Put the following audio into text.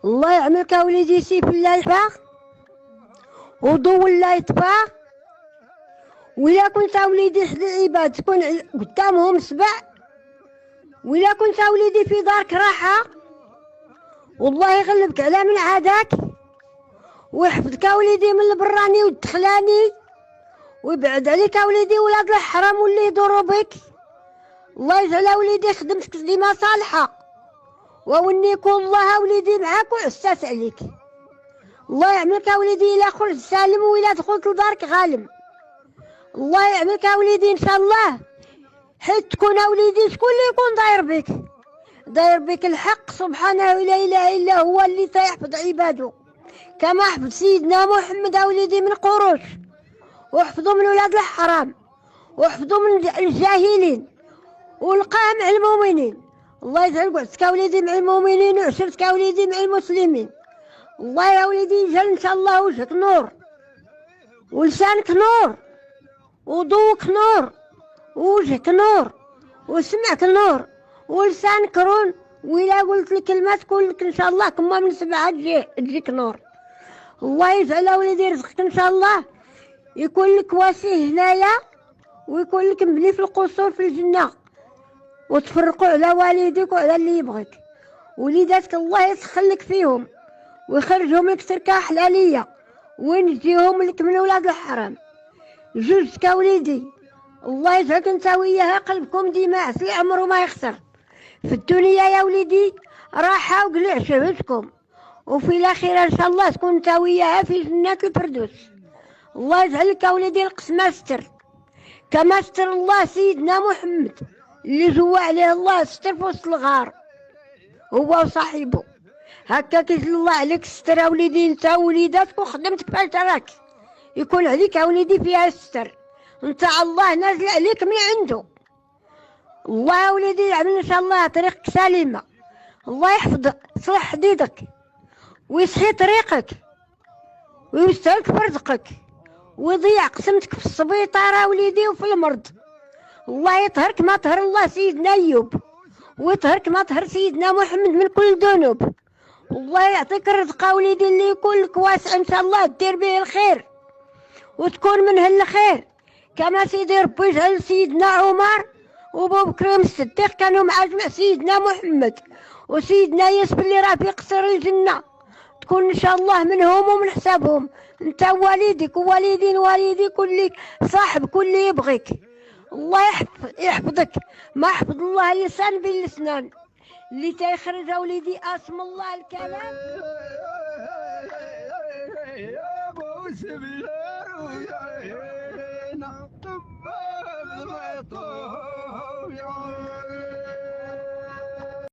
الله يعملك وليدي سيف الله يحفظ وضو الله يطفى. وإلا كنت وليدي حد العباد تكون قدامهم سبع، وإلا كنت وليدي في دارك راحة والله يغلبك على من عاداك، ويحفظك وليدي من البراني والدخلاني، ويبعد عليك وليدي ولاد الحرام واللي يدوروا بك. الله يجعل وليدي خدمتك ديما صالحة، وأن يكون الله وليدي معاك وعساس عليك. الله يعملك وليدي إلا خرج سالم وإلا دخلت لدارك غالم. الله يعملك وليدي إن شاء الله، حيت تكون وليدي شكون اللي يكون داير بك الحق سبحانه لا إله إلا هو اللي سيحفظ عباده، كما حفظ سيدنا محمد وليدي من قروش، وحفظوا من ولاد الحرام، وحفظوا من الجاهلين، ولقاه مع المؤمنين. الله يجعل قعدتك وليدي مع المؤمنين وعشرتك وليدي مع المسلمين. الله يا وليدي يجعل إن شاء الله وجهك نور، ولسانك نور، وضوك نور، ووجهك نور، وسمعك نور، ولسانك رون. وإلا قلت الكلمة تقول لك إن شاء الله كما من سبعة تجيك نور. الله يجعل وليدي رزقك إن شاء الله يكون لك واسع هنايا، ويكون لك مبني في القصور في الجنة، وتفرقوا على والديك وعلى اللي يبغيك. وليداتك الله يسخلك فيهم ويخرجهم لك تركة حلالية، وينجيهم لك من ولاد الحرام. جوجتك وليدي الله يجعلك انت وياها قلبكم ديما عسل عمره ما يخسر في الدنيا يا وليدي، راحة وقلع شهوتكم، وفي الأخيرة إن شاء الله تكون انت وياها في جنة الفردوس. الله يجعلك وليدي القسمة ستر، كما ستر الله سيدنا محمد اللي جوا عليه الله ستر في وسط الغار هو وصاحبه. هكا كيجعل الله عليك ستر يا وليدي انت ووليداتك وخدمتك فاش راك يكون عليك يا وليدي فيها ستر، انت الله نازل عليك من عنده. الله يا وليدي يعمل ان شاء الله طريقك سليمه، الله يحفظك يصلح حديدك ويصحي طريقك ويسترك في رزقك، ويضيع قسمتك في السبيطاره وليدي وفي المرض. الله يطهرك ما طهر الله سيدنا ايوب، ويطهرك ما طهر سيدنا محمد من كل ذنوب. والله يعطيك الرزق وليدي اللي يكون لك واسع ان شاء الله دير به الخير وتكون منه الخير، كما سيدي ربي يجعل سيدنا عمر وابو بكر الصديق كانوا مع سيدنا محمد وسيدنا يوسف اللي راه في قصر الجنه، تكون ان شاء الله منهم ومن حسابهم انت ووالديك ووالدين والديك واللي صاحبك واللي يبغيك. الله يحفظك ما حفظ الله اللسان بالاسنان اللي تيخرج وليدي اسم الله الكلام. يا